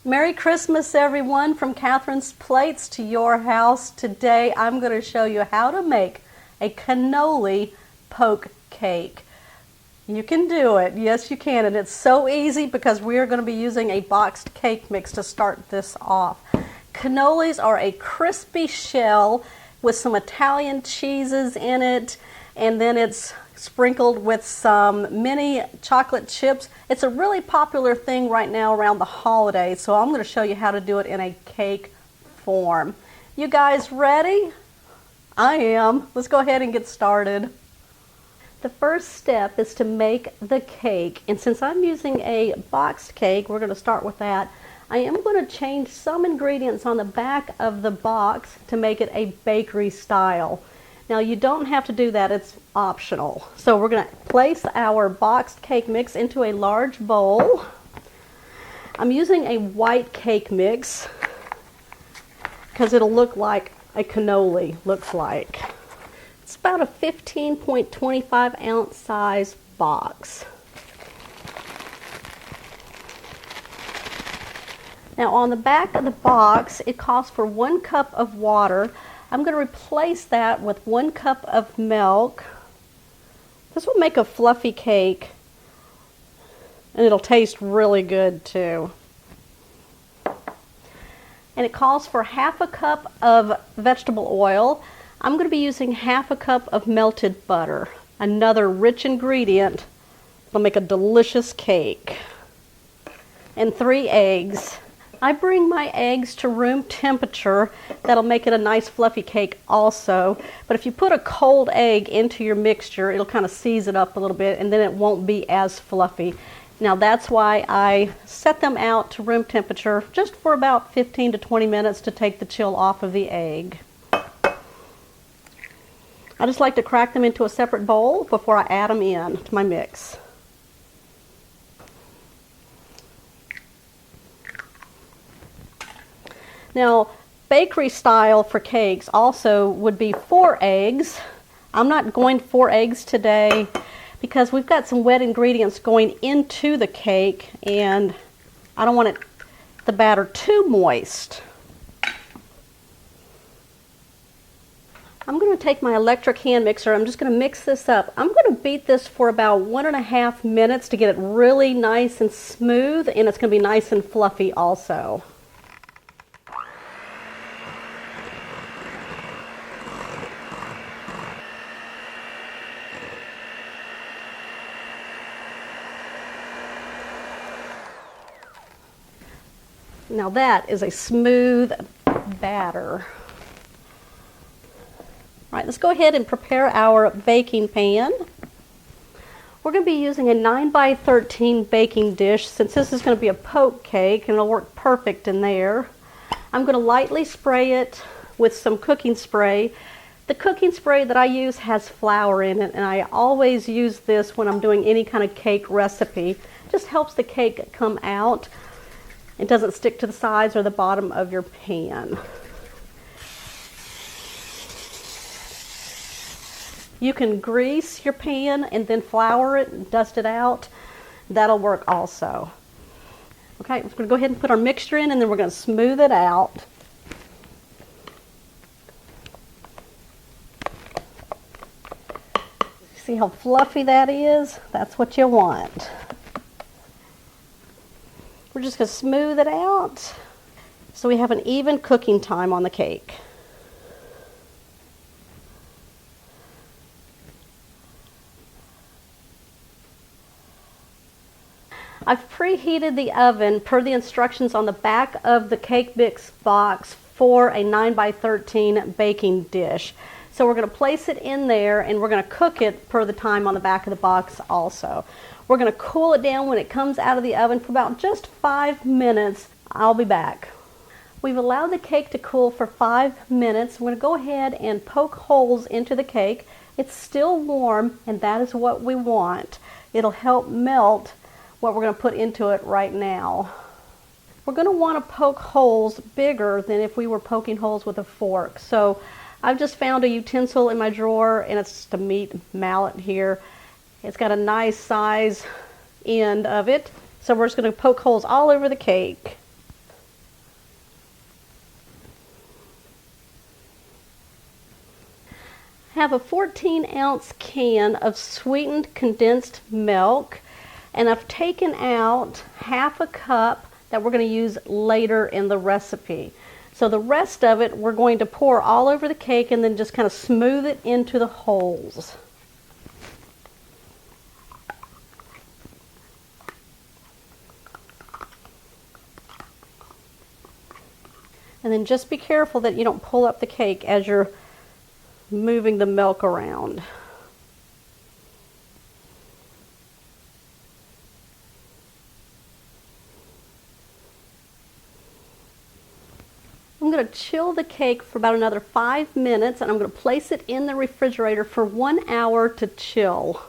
Merry Christmas, everyone, from Catherine's Plates to your house. Today I'm going to show you how to make a cannoli poke cake. You can do it. Yes, you can. And it's so easy because we are going to be using a boxed cake mix to start this off. Cannolis are a crispy shell with some Italian cheeses in it, and then it's sprinkled with some mini chocolate chips. It's a really popular thing right now around the holidays, so I'm going to show you how to do it in a cake form. You guys ready? I am. Let's go ahead and get started. The first step is to make the cake, and since I'm using a boxed cake, we're going to start with that. I am going to change some ingredients on the back of the box to make it a bakery style. Now you don't have to do that, it's optional. So we're going to place our boxed cake mix into a large bowl. I'm using a white cake mix because it'll look like a cannoli looks like. It's about a 15.25 ounce size box. Now on the back of the box, it calls for 1 cup of water. I'm going to replace that with 1 cup of milk. This will make a fluffy cake, and it'll taste really good too. And it calls for 1/2 cup of vegetable oil. I'm going to be using 1/2 cup of melted butter, another rich ingredient that'll make a delicious cake. And 3 eggs. I bring my eggs to room temperature. That'll make it a nice fluffy cake also. But if you put a cold egg into your mixture, it'll kind of seize it up a little bit and then it won't be as fluffy. Now that's why I set them out to room temperature just for about 15 to 20 minutes to take the chill off of the egg. I just like to crack them into a separate bowl before I add them in to my mix. Now, bakery style for cakes also would be 4 eggs. I'm not going 4 eggs today because we've got some wet ingredients going into the cake and I don't want the batter too moist. I'm going to take my electric hand mixer. I'm just going to mix this up. I'm going to beat this for about 1.5 minutes to get it really nice and smooth, and it's going to be nice and fluffy also. Now that is a smooth batter. All right, let's go ahead and prepare our baking pan. We're going to be using a 9x13 baking dish since this is going to be a poke cake and it'll work perfect in there. I'm going to lightly spray it with some cooking spray. The cooking spray that I use has flour in it, and I always use this when I'm doing any kind of cake recipe. It just helps the cake come out. It doesn't stick to the sides or the bottom of your pan. You can grease your pan and then flour it and dust it out. That'll work also. Okay, we're going to go ahead and put our mixture in and then we're going to smooth it out. See how fluffy that is? That's what you want. We're just going to smooth it out so we have an even cooking time on the cake. I've preheated the oven per the instructions on the back of the cake mix box for a 9x13 baking dish. So we're going to place it in there and we're going to cook it per the time on the back of the box also. We're going to cool it down when it comes out of the oven for about just 5 minutes. I'll be back. We've allowed the cake to cool for 5 minutes. We're going to go ahead and poke holes into the cake. It's still warm, and that is what we want. It'll help melt what we're going to put into it right now. We're going to want to poke holes bigger than if we were poking holes with a fork. So I've just found a utensil in my drawer, and it's just a meat mallet here. It's got a nice size end of it. So we're just going to poke holes all over the cake. have a 14-ounce can of sweetened condensed milk, and I've taken out half a cup that we're going to use later in the recipe. So the rest of it we're going to pour all over the cake and then just kind of smooth it into the holes. And then just be careful that you don't pull up the cake as you're moving the milk around. I'm going to chill the cake for about another 5 minutes, and I'm going to place it in the refrigerator for 1 hour to chill.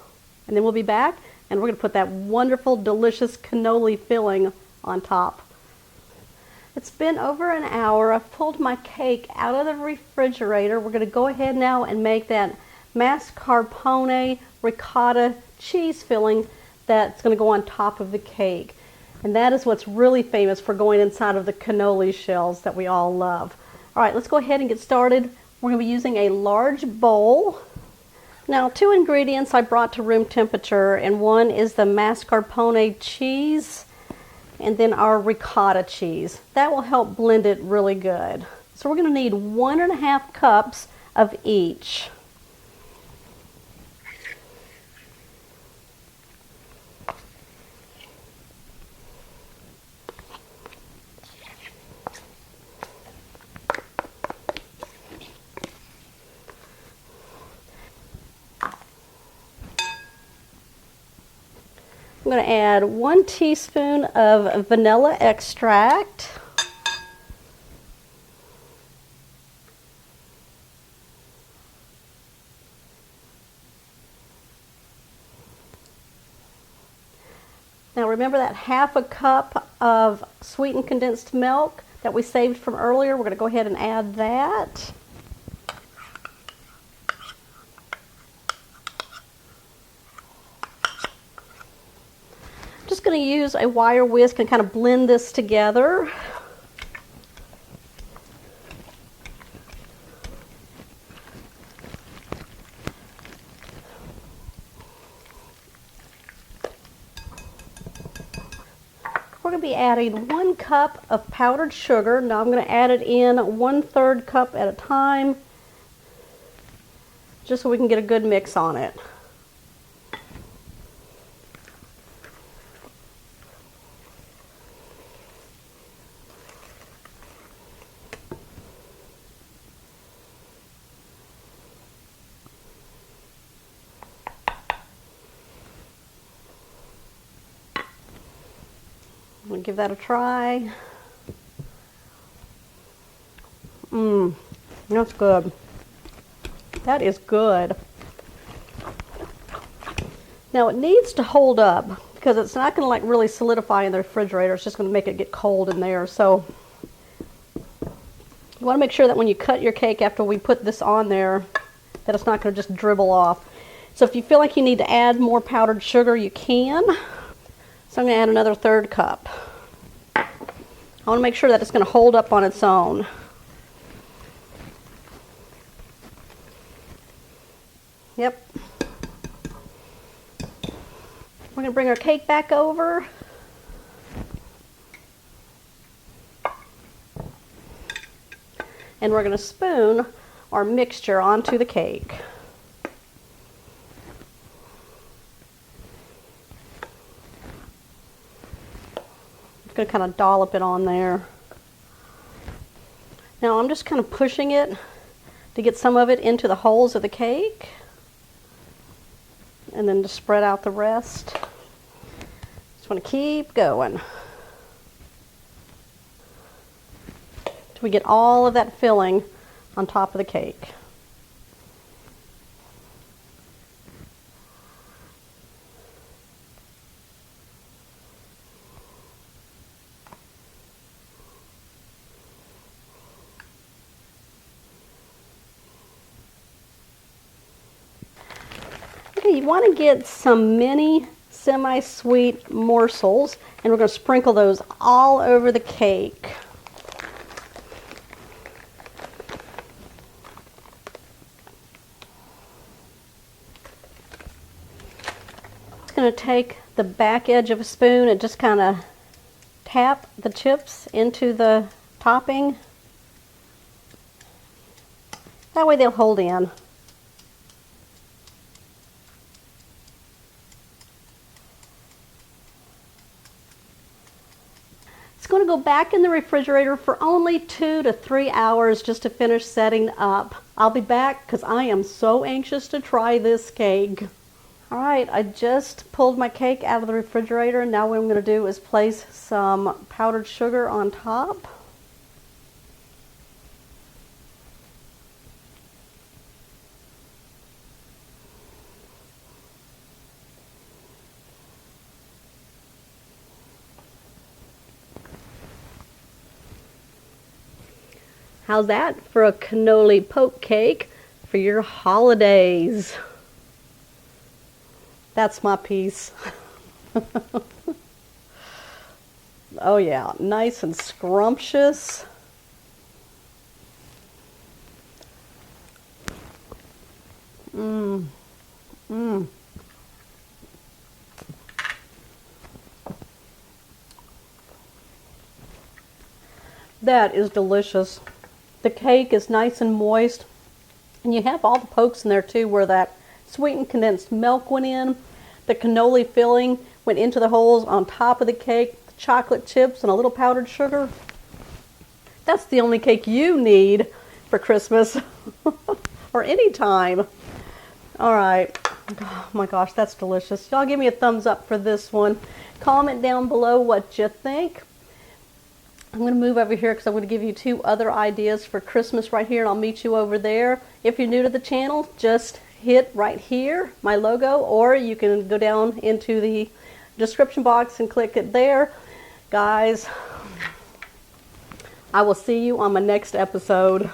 And then we'll be back, and we're going to put that wonderful, delicious cannoli filling on top. It's been over an hour. I've pulled my cake out of the refrigerator. We're going to go ahead now and make that mascarpone ricotta cheese filling that's going to go on top of the cake. And that is what's really famous for going inside of the cannoli shells that we all love. All right, let's go ahead and get started. We're going to be using a large bowl. Now, 2 ingredients I brought to room temperature, and one is the mascarpone cheese and then our ricotta cheese. That will help blend it really good. So we're going to need 1.5 cups of each. I'm going to add 1 teaspoon of vanilla extract. Now remember that half a cup of sweetened condensed milk that we saved from earlier? We're going to go ahead and add that. Just going to use a wire whisk and kind of blend this together. We're going to be adding 1 cup of powdered sugar. Now I'm going to add it in 1/3 cup at a time, just so we can get a good mix on it. We'll give that a try. That's good. That is good. Now it needs to hold up because it's not going to like really solidify in the refrigerator. It's just going to make it get cold in there. So you want to make sure that when you cut your cake after we put this on there, that it's not going to just dribble off. So if you feel like you need to add more powdered sugar, you can. So I'm going to add another 1/3 cup. I want to make sure that it's going to hold up on its own. Yep. We're going to bring our cake back over. And we're going to spoon our mixture onto the cake. Going to kind of dollop it on there. Now I'm just kind of pushing it to get some of it into the holes of the cake, and then to spread out the rest. Just want to keep going till we get all of that filling on top of the cake. You want to get some mini semi-sweet morsels, and we're going to sprinkle those all over the cake. just going to take the back edge of a spoon and just kind of tap the chips into the topping. That way they'll hold in. It's going to go back in the refrigerator for only 2 to 3 hours just to finish setting up. I'll be back because I am so anxious to try this cake. All right, I just pulled my cake out of the refrigerator, and now what I'm going to do is place some powdered sugar on top. How's that for a cannoli poke cake for your holidays? That's my piece. Oh yeah, nice and scrumptious. Mmm. Mmm. That is delicious. The cake is nice and moist, and you have all the pokes in there too where that sweetened condensed milk went in. The cannoli filling went into the holes on top of the cake, the chocolate chips and a little powdered sugar. That's the only cake you need for Christmas or any time. All right. Oh my gosh, that's delicious. Y'all give me a thumbs up for this one. Comment down below what you think. I'm going to move over here because I'm going to give you 2 other ideas for Christmas right here, and I'll meet you over there. If you're new to the channel, just hit right here, my logo, or you can go down into the description box and click it there. Guys, I will see you on my next episode.